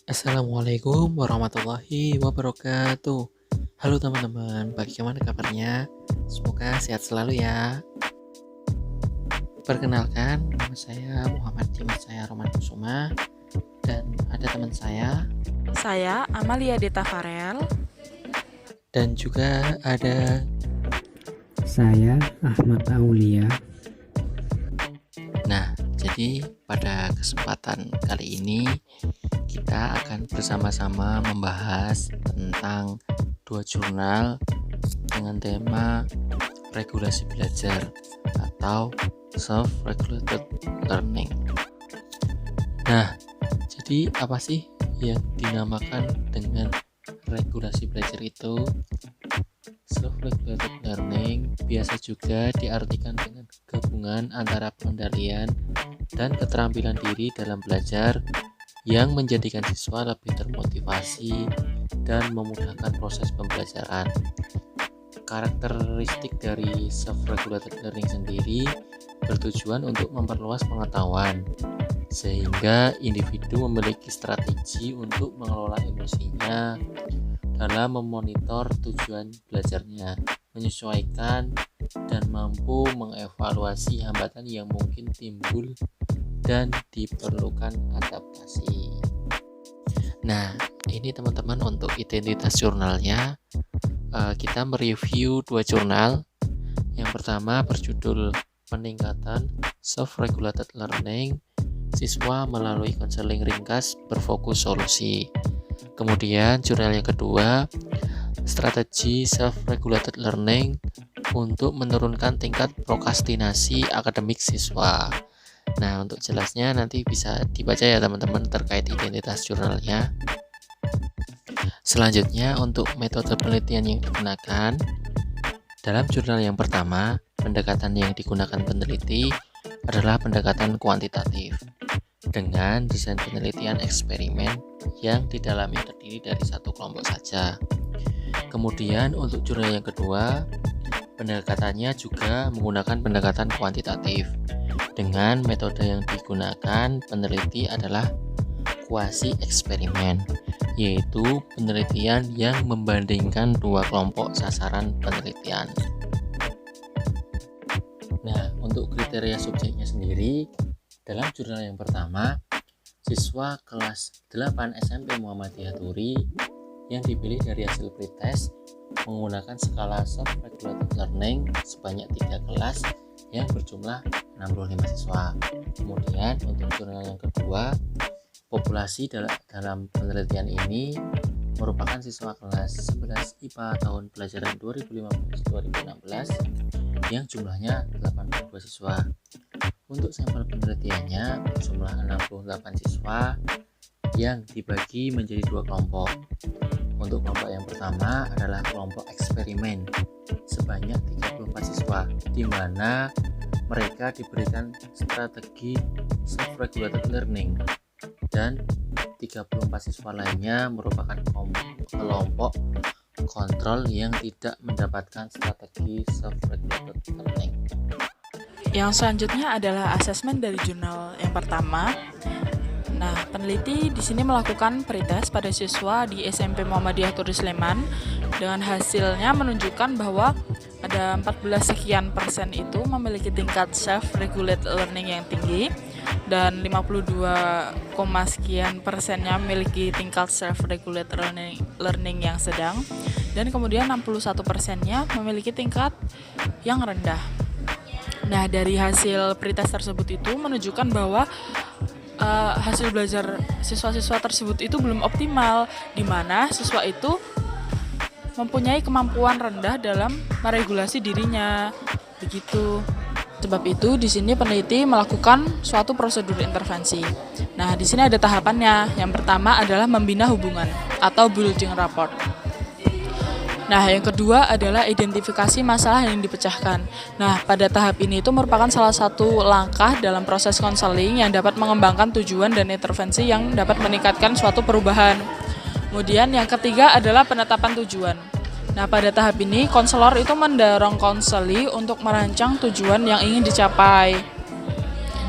Assalamualaikum warahmatullahi wabarakatuh. Halo teman-teman, bagaimana kabarnya? Semoga sehat selalu ya. Perkenalkan, nama saya Muhammad Dimas Roman Kusuma dan ada teman saya Saya Amalia Deta Farel. dan juga ada. Saya Ahmad Aulia. Nah, jadi pada kesempatan kali ini kita akan bersama-sama membahas tentang dua jurnal dengan tema regulasi belajar atau self-regulated learning. Nah, jadi apa sih yang dinamakan dengan regulasi belajar itu? Self-regulated learning biasa juga diartikan dengan gabungan antara pengendalian dan keterampilan diri dalam belajar yang menjadikan siswa lebih termotivasi dan memudahkan proses pembelajaran. Karakteristik dari self-regulated learning sendiri bertujuan untuk memperluas pengetahuan, sehingga individu memiliki strategi untuk mengelola emosinya dalam memonitor tujuan belajarnya, menyesuaikan, dan mampu mengevaluasi hambatan yang mungkin timbul dan diperlukan adaptasi. Nah, ini teman-teman untuk identitas jurnalnya. Kita mereview dua jurnal. Yang pertama berjudul Peningkatan Self-Regulated Learning, siswa melalui konseling ringkas berfokus solusi. Kemudian jurnal yang kedua, Strategi Self-Regulated Learning untuk menurunkan tingkat prokrastinasi akademik siswa. Nah, untuk jelasnya nanti bisa dibaca ya teman-teman terkait identitas jurnalnya. Selanjutnya untuk metode penelitian yang digunakan. Dalam jurnal yang pertama, pendekatan yang digunakan peneliti adalah pendekatan kuantitatif dengan desain penelitian eksperimen yang di dalamnya terdiri dari satu kelompok saja. Kemudian untuk jurnal yang kedua, pendekatannya juga menggunakan pendekatan kuantitatif. Dengan metode yang digunakan peneliti adalah kuasi eksperimen, yaitu penelitian yang membandingkan dua kelompok sasaran penelitian. Nah, untuk kriteria subjeknya sendiri, dalam jurnal yang pertama, siswa kelas 8 SMP Muhammadiyah Turi yang dipilih dari hasil pretest menggunakan skala self-regulated learning sebanyak 3 kelas yang berjumlah 65 siswa. Kemudian untuk jurnal yang kedua, populasi dalam penelitian ini merupakan siswa kelas 11 IPA tahun pelajaran 2015-2016 yang jumlahnya 82 siswa. Untuk sampel penelitiannya berjumlah 68 siswa yang dibagi menjadi dua kelompok. Untuk kelompok yang pertama adalah kelompok eksperimen sebanyak 34 siswa, di mana mereka diberikan strategi self-regulated learning, dan 34 siswa lainnya merupakan kelompok kontrol yang tidak mendapatkan strategi self-regulated learning. Yang selanjutnya adalah asesmen dari jurnal yang pertama. Nah, peneliti di sini melakukan pretest pada siswa di SMP Muhammadiyah Turi Sleman dengan hasilnya menunjukkan bahwa ada 14 sekian persen itu memiliki tingkat self-regulated learning yang tinggi dan 52, sekian persennya memiliki tingkat self-regulated learning yang sedang, dan kemudian 61 persennya memiliki tingkat yang rendah. Nah, dari hasil pretest tersebut itu menunjukkan bahwa hasil belajar siswa-siswa tersebut itu belum optimal, di mana siswa itu mempunyai kemampuan rendah dalam meregulasi dirinya. Begitu. Sebab itu di sini peneliti melakukan suatu prosedur intervensi. Nah, di sini ada tahapannya. Yang pertama adalah membina hubungan atau building rapport. Nah, yang kedua adalah identifikasi masalah yang dipecahkan. Nah, pada tahap ini itu merupakan salah satu langkah dalam proses konseling yang dapat mengembangkan tujuan dan intervensi yang dapat meningkatkan suatu perubahan. Kemudian yang ketiga adalah penetapan tujuan. Nah, pada tahap ini konselor itu mendorong konseli untuk merancang tujuan yang ingin dicapai.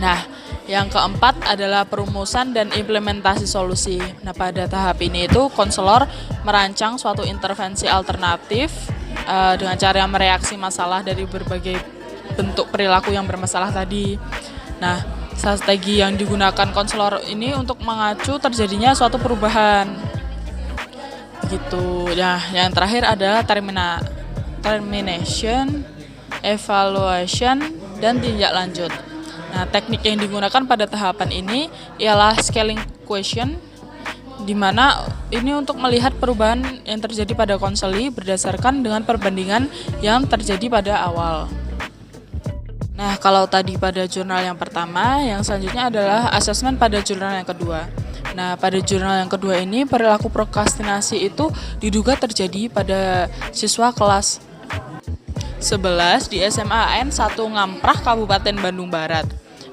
Nah, yang keempat adalah perumusan dan implementasi solusi. Nah, pada tahap ini itu konselor merancang suatu intervensi alternatif dengan cara mereaksi masalah dari berbagai bentuk perilaku yang bermasalah tadi. Nah, strategi yang digunakan konselor ini untuk mengacu terjadinya suatu perubahan. Begitu. Nah, yang terakhir adalah termination, evaluation, dan tindak lanjut. Nah, teknik yang digunakan pada tahapan ini ialah scaling question, di mana ini untuk melihat perubahan yang terjadi pada konseli berdasarkan dengan perbandingan yang terjadi pada awal. Nah, kalau tadi pada jurnal yang pertama, yang selanjutnya adalah asesmen pada jurnal yang kedua. Nah, pada jurnal yang kedua ini, perilaku prokrastinasi itu diduga terjadi pada siswa kelas 11 di SMA AN 1 Ngamprah, Kabupaten Bandung Barat.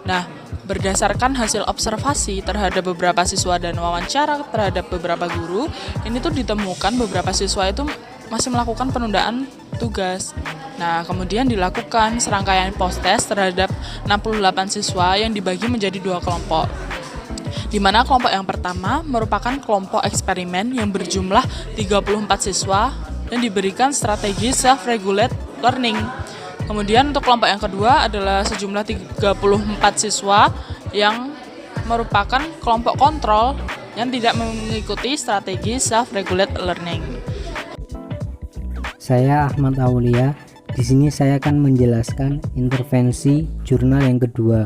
Nah, berdasarkan hasil observasi terhadap beberapa siswa dan wawancara terhadap beberapa guru, ini tuh ditemukan beberapa siswa itu masih melakukan penundaan tugas. Nah, kemudian dilakukan serangkaian post-test terhadap 68 siswa yang dibagi menjadi 2 kelompok. Di mana kelompok yang pertama merupakan kelompok eksperimen yang berjumlah 34 siswa dan diberikan strategi self-regulate learning. Kemudian untuk kelompok yang kedua adalah sejumlah 34 siswa yang merupakan kelompok kontrol yang tidak mengikuti strategi self-regulate learning. Saya Ahmad Aulia. Di sini saya akan menjelaskan intervensi jurnal yang kedua.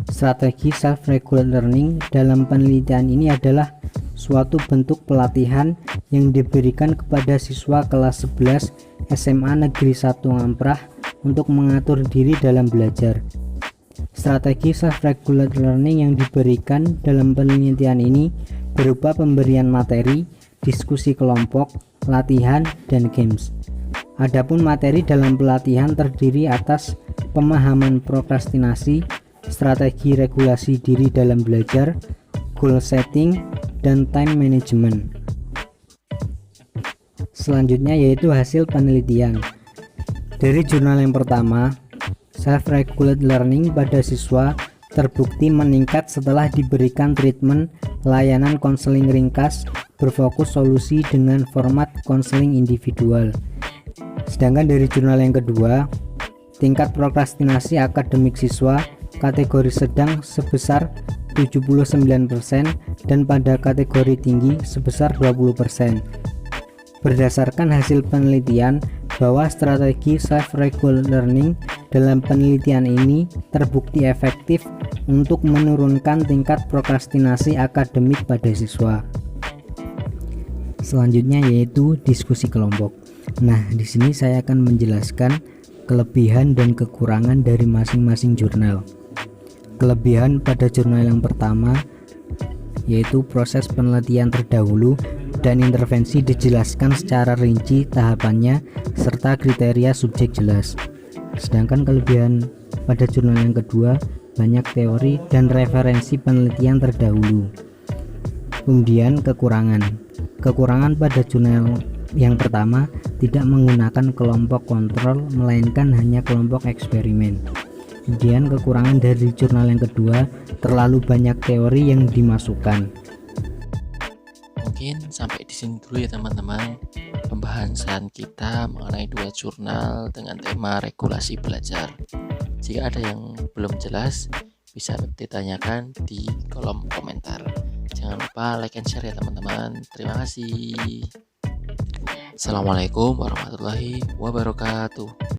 Strategi self-regulate learning dalam penelitian ini adalah suatu bentuk pelatihan yang diberikan kepada siswa kelas 11 SMA Negeri 1 Ngamprah untuk mengatur diri dalam belajar. Strategi self-regulate learning yang diberikan dalam penelitian ini berupa pemberian materi, diskusi kelompok, latihan, dan games. Adapun materi dalam pelatihan terdiri atas pemahaman prokrastinasi, strategi regulasi diri dalam belajar, goal setting, dan time management. Selanjutnya yaitu hasil penelitian. Dari jurnal yang pertama, self-regulate learning pada siswa terbukti meningkat setelah diberikan treatment layanan konseling ringkas berfokus solusi dengan format konseling individual. Sedangkan dari jurnal yang kedua, tingkat prokrastinasi akademik siswa kategori sedang sebesar 79% dan pada kategori tinggi sebesar 20%. Berdasarkan hasil penelitian bahwa strategi self-regulate learning dalam penelitian ini terbukti efektif untuk menurunkan tingkat prokrastinasi akademik pada siswa. Selanjutnya yaitu diskusi kelompok. Nah, di sini saya akan menjelaskan kelebihan dan kekurangan dari masing-masing jurnal. Kelebihan pada jurnal yang pertama yaitu proses penelitian terdahulu dan intervensi dijelaskan secara rinci tahapannya serta kriteria subjek jelas. Sedangkan kelebihan pada jurnal yang kedua banyak teori dan referensi penelitian terdahulu. Kemudian kekurangan pada jurnal yang pertama tidak menggunakan kelompok kontrol melainkan hanya kelompok eksperimen. Kemudian kekurangan dari jurnal yang kedua terlalu banyak teori yang dimasukkan. Mungkin sampai di sini dulu ya teman-teman pembahasan kita mengenai 2 jurnal dengan tema regulasi belajar. Jika ada yang belum jelas bisa ditanyakan di kolom komentar. Jangan lupa like and share ya teman-teman. Terima kasih. Assalamualaikum warahmatullahi wabarakatuh.